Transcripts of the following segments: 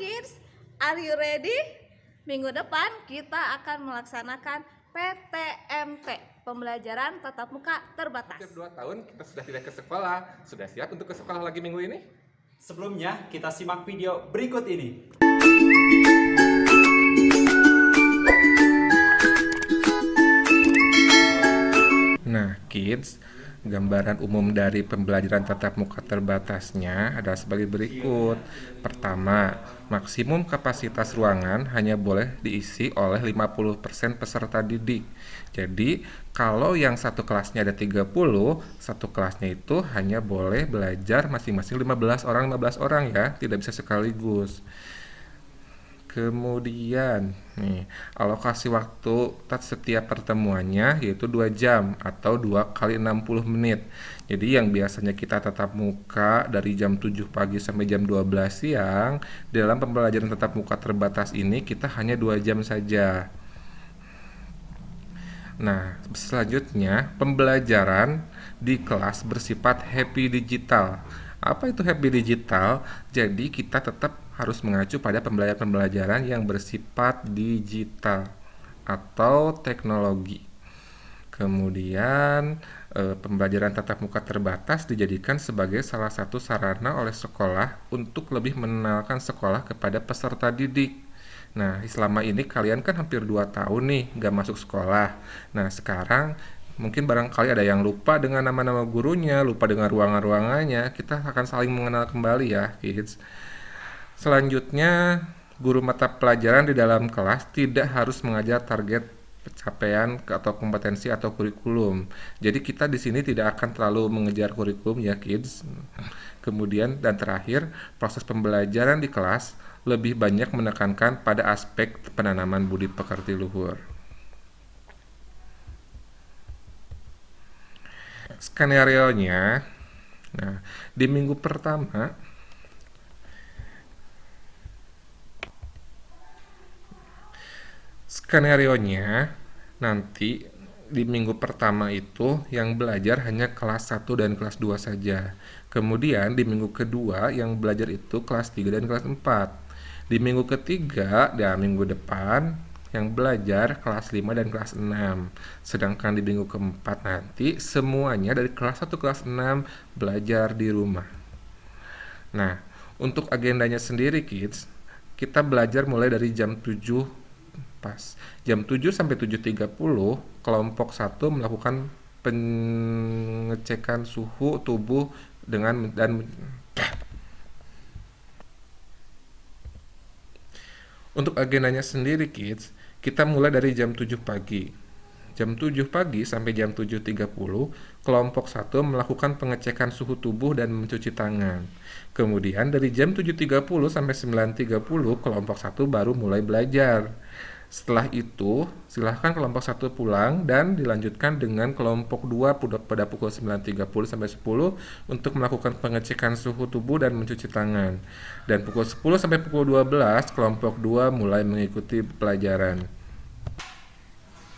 Kids, are you ready? Minggu depan kita akan melaksanakan PTMT, pembelajaran tatap muka terbatas. Setiap 2 tahun kita sudah tidak ke sekolah. Sudah siap untuk ke sekolah lagi minggu ini? Sebelumnya kita simak video berikut ini. Nah, kids, gambaran umum dari pembelajaran tatap muka terbatasnya adalah sebagai berikut. Pertama, maksimum kapasitas ruangan hanya boleh diisi oleh 50% peserta didik. Jadi, kalau yang satu kelasnya ada 30, satu kelasnya itu hanya boleh belajar masing-masing 15 orang ya, tidak bisa sekaligus. Kemudian, alokasi waktu setiap pertemuannya yaitu 2 jam atau 2 kali 60 menit. Jadi yang biasanya kita tatap muka dari jam 7 pagi sampai jam 12 siang, dalam pembelajaran tatap muka terbatas ini kita hanya 2 jam saja. Nah, selanjutnya pembelajaran di kelas bersifat happy digital. Apa itu happy digital? Jadi kita tetap harus mengacu pada pembelajaran yang bersifat digital atau teknologi. Kemudian pembelajaran tatap muka terbatas dijadikan sebagai salah satu sarana oleh sekolah untuk lebih mengenalkan sekolah kepada peserta didik. Nah, selama ini kalian kan hampir 2 tahun nih gak masuk sekolah. Nah, sekarang mungkin barangkali ada yang lupa dengan nama-nama gurunya, lupa dengan ruangan-ruangannya. Kita akan saling mengenal kembali ya, kids. Selanjutnya, guru mata pelajaran di dalam kelas tidak harus mengajar target pencapaian atau kompetensi atau kurikulum. Jadi kita di sini tidak akan terlalu mengejar kurikulum ya, kids. Kemudian dan terakhir, proses pembelajaran di kelas lebih banyak menekankan pada aspek penanaman budi pekerti luhur. Skenario-nya, nah, di minggu pertama nanti di minggu pertama itu yang belajar hanya kelas 1 dan kelas 2 saja. Kemudian di minggu kedua yang belajar itu kelas 3 dan kelas 4. Di minggu ketiga, minggu depan yang belajar kelas 5 dan kelas 6. Sedangkan di minggu keempat nanti semuanya dari kelas 1 kelas 6 belajar di rumah. Nah, untuk agendanya sendiri kids, kita belajar mulai dari jam 7 jam 7 sampai 7.30 kelompok 1 melakukan pengecekan suhu tubuh untuk agendanya sendiri kids, kita mulai dari jam 7 pagi. Jam 7 pagi sampai jam 7.30, kelompok 1 melakukan pengecekan suhu tubuh dan mencuci tangan. Kemudian dari jam 7.30 sampai 9.30, kelompok 1 baru mulai belajar. Setelah itu, silahkan kelompok 1 pulang dan dilanjutkan dengan kelompok 2 pada pukul 9.30 sampai 10 untuk melakukan pengecekan suhu tubuh dan mencuci tangan. Dan pukul 10 sampai pukul 12, kelompok 2 mulai mengikuti pelajaran.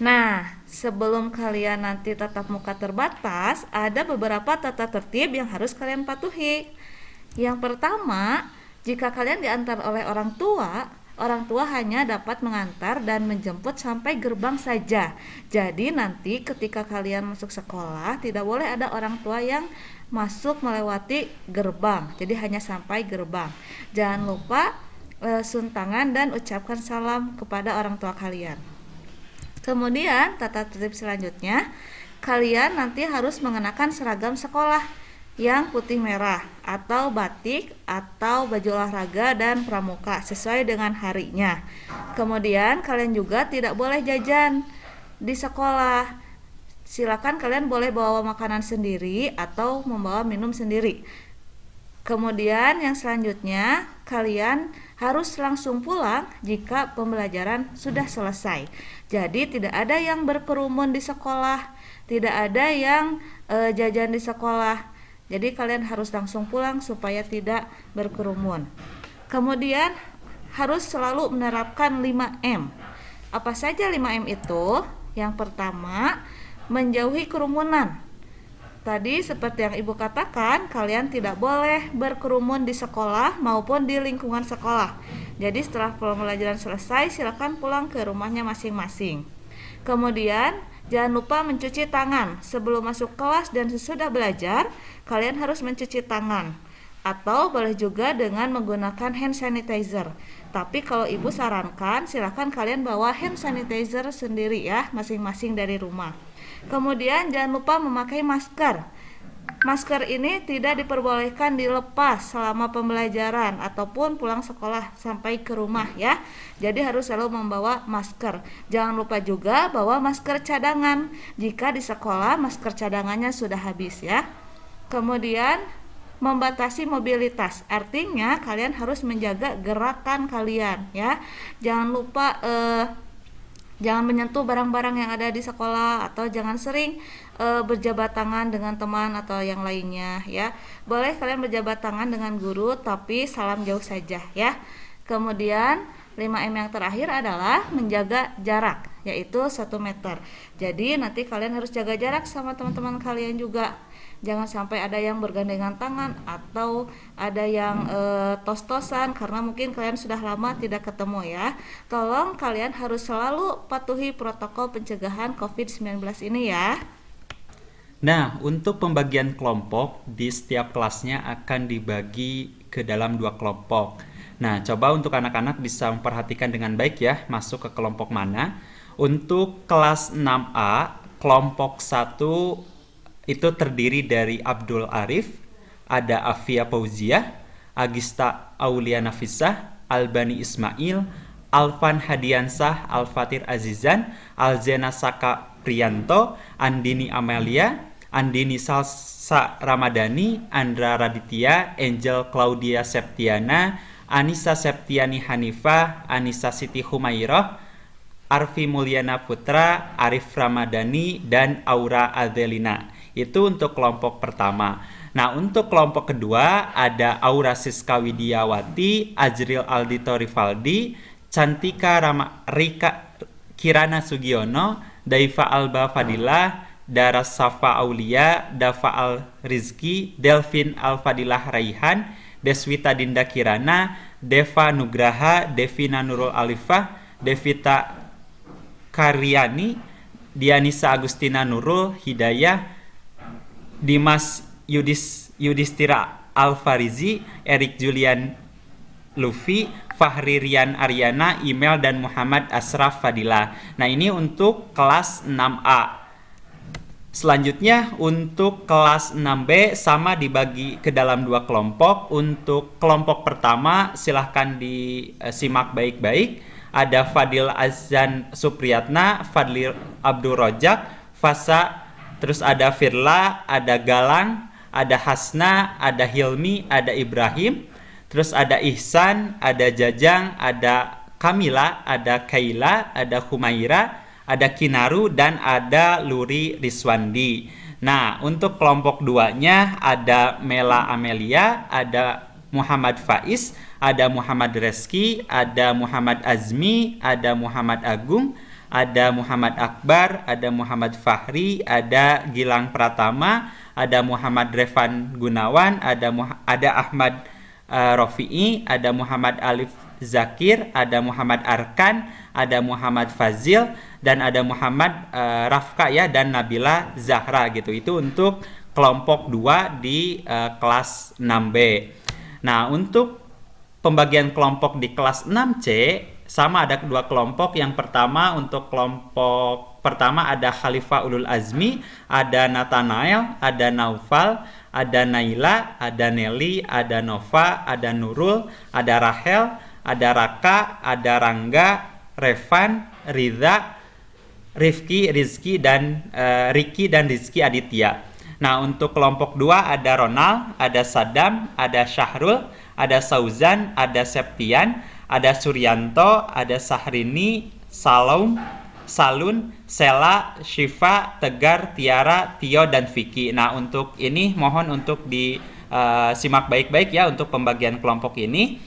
Nah, sebelum kalian nanti tatap muka terbatas, ada beberapa tata tertib yang harus kalian patuhi. Yang pertama, jika kalian diantar oleh orang tua hanya dapat mengantar dan menjemput sampai gerbang saja. Jadi nanti ketika kalian masuk sekolah tidak boleh ada orang tua yang masuk melewati gerbang. Jadi hanya sampai gerbang. Jangan lupa sun tangan dan ucapkan salam kepada orang tua kalian. Kemudian tata tertib selanjutnya, kalian nanti harus mengenakan seragam sekolah yang putih merah atau batik atau baju olahraga dan pramuka sesuai dengan harinya. Kemudian kalian juga tidak boleh jajan di sekolah. Silakan kalian boleh bawa makanan sendiri atau membawa minum sendiri. Kemudian yang selanjutnya, kalian harus langsung pulang jika pembelajaran sudah selesai. Jadi tidak ada yang berkerumun di sekolah, tidak ada yang jajan di sekolah. Jadi kalian harus langsung pulang supaya tidak berkerumun. Kemudian harus selalu menerapkan 5M. Apa saja 5M itu? Yang pertama, menjauhi kerumunan. Tadi seperti yang Ibu katakan, kalian tidak boleh berkerumun di sekolah maupun di lingkungan sekolah. Jadi setelah pembelajaran selesai, silakan pulang ke rumahnya masing-masing. Kemudian, jangan lupa mencuci tangan. Sebelum masuk kelas dan sesudah belajar, kalian harus mencuci tangan. Atau boleh juga dengan menggunakan hand sanitizer. Tapi kalau Ibu sarankan, silakan kalian bawa hand sanitizer sendiri ya, masing-masing dari rumah. Kemudian jangan lupa memakai masker. Masker ini tidak diperbolehkan dilepas selama pembelajaran ataupun pulang sekolah sampai ke rumah ya. Jadi harus selalu membawa masker. Jangan lupa juga bawa masker cadangan jika di sekolah masker cadangannya sudah habis ya. Kemudian membatasi mobilitas, artinya kalian harus menjaga gerakan kalian ya. Jangan lupa jangan menyentuh barang-barang yang ada di sekolah atau jangan sering berjabat tangan dengan teman atau yang lainnya ya. Boleh kalian berjabat tangan dengan guru tapi salam jauh saja ya. Kemudian 5M yang terakhir adalah menjaga jarak, yaitu 1 meter. Jadi nanti kalian harus jaga jarak sama teman-teman kalian juga. Jangan sampai ada yang bergandengan tangan atau ada yang tos-tosan karena mungkin kalian sudah lama tidak ketemu ya. Tolong kalian harus selalu patuhi protokol pencegahan COVID-19 ini ya. Nah, untuk pembagian kelompok di setiap kelasnya akan dibagi ke dalam 2 kelompok. Nah, coba untuk anak-anak bisa memperhatikan dengan baik ya, masuk ke kelompok mana. Untuk kelas 6A, kelompok 1 itu terdiri dari Abdul Arif, ada Afia Pauziah, Agista Aulia Nafisah, Albani Ismail, Alvan Hadiansah, Alfatir Azizan, Alzena Saka Priyanto, Andini Amelia, Andini Salsa Ramadhani, Andra Raditya, Angel Claudia Septiana, Anissa Septiani Hanifah, Anissa Siti Humairah, Arfi Mulyana Putra, Arif Ramadhani, dan Aura Adelina. Itu untuk kelompok pertama. Nah, untuk kelompok kedua ada Aura Siska Widiawati, Ajril Aldito Rivaldi, Cantika Rika Kirana Sugiono, Daifa Alba Fadilah, Daras Safa Aulia, Dafa Al Rizki, Delvin Al Fadilah Raihan, Deswita Dinda Kirana, Deva Nugraha, Devina Nurul Alifah, Devita Karyani, Dianisa Agustina Nurul Hidayah, Dimas Yudhistira Alfarizi, Erik Julian Luffy, Fahri Rian Aryana, Email, dan Muhammad Asraf Fadila. Nah, ini untuk kelas 6A. Selanjutnya untuk kelas 6B sama dibagi ke dalam 2 kelompok. Untuk kelompok pertama silahkan disimak baik-baik. Ada Fadil Azan Supriyatna, Fadli Abdul Rojak, Fasa, terus ada Firla, ada Galang, ada Hasna, ada Hilmi, ada Ibrahim, terus ada Ihsan, ada Jajang, ada Kamila, ada Kaila, ada Humaira, ada Kinaru, dan ada Luri Riswandi. Nah, untuk kelompok 2-nya ada Mela Amelia, ada Muhammad Faiz, ada Muhammad Reski, ada Muhammad Azmi, ada Muhammad Agung, ada Muhammad Akbar, ada Muhammad Fahri, ada Gilang Pratama, ada Muhammad Revan Gunawan, ada Ahmad Rofi'i, ada Muhammad Alif Zakir, ada Muhammad Arkan, ada Muhammad Fazil, dan ada Muhammad Rafka ya, dan Nabila Zahra gitu. Itu untuk kelompok 2 di kelas 6B. Nah, untuk pembagian kelompok di kelas 6C sama ada 2 kelompok. Yang pertama, untuk kelompok pertama ada Khalifah Ulul Azmi, ada Nathanael, ada Naufal, ada Naila, ada Nelly, ada Nova, ada Nurul, ada Rahel, ada Raka, ada Rangga, Revan, Riza, Rifki, Rizki, dan Riki dan Rizki Aditya. Nah, untuk kelompok 2 ada Ronald, ada Saddam, ada Syahrul, ada Sauzan, ada Septian, ada Suryanto, ada Sahrini, Salun, Sela, Syifa, Tegar, Tiara, Tio, dan Vicky. Nah, untuk ini mohon untuk disimak baik-baik ya untuk pembagian kelompok ini.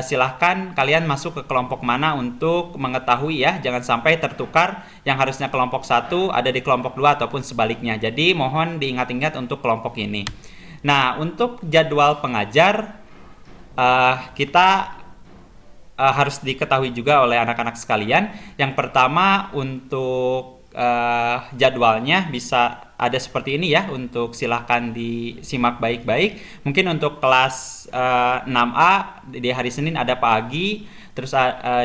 Silahkan kalian masuk ke kelompok mana untuk mengetahui ya, jangan sampai tertukar yang harusnya kelompok 1 ada di kelompok 2 ataupun sebaliknya. Jadi mohon diingat-ingat untuk kelompok ini. Nah, untuk jadwal pengajar kita harus diketahui juga oleh anak-anak sekalian. Yang pertama untuk jadwalnya bisa ada seperti ini ya, untuk silahkan disimak baik-baik. Mungkin untuk kelas 6A di hari Senin ada Pak Agi, terus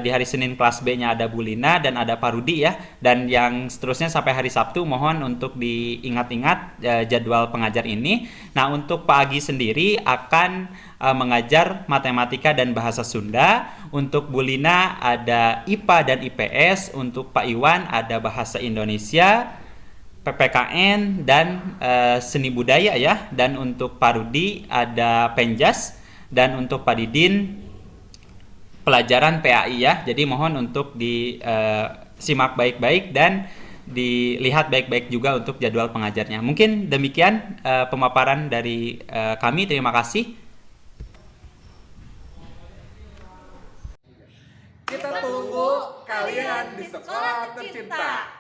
di hari Senin kelas B-nya ada Bu Lina dan ada Pak Rudi ya, dan yang seterusnya sampai hari Sabtu mohon untuk diingat-ingat jadwal pengajar ini. Nah, untuk Pak Agi sendiri akan mengajar matematika dan bahasa Sunda. Untuk Bu Lina ada IPA dan IPS, untuk Pak Iwan ada bahasa Indonesia, PPKN dan seni budaya ya, dan untuk Pak Rudi ada Penjas, dan untuk Pak Didin pelajaran PAI ya. Jadi mohon untuk disimak baik-baik dan dilihat baik-baik juga untuk jadwal pengajarnya. Mungkin demikian pemaparan dari kami. Terima kasih. Kita tunggu kalian di sekolah tercinta.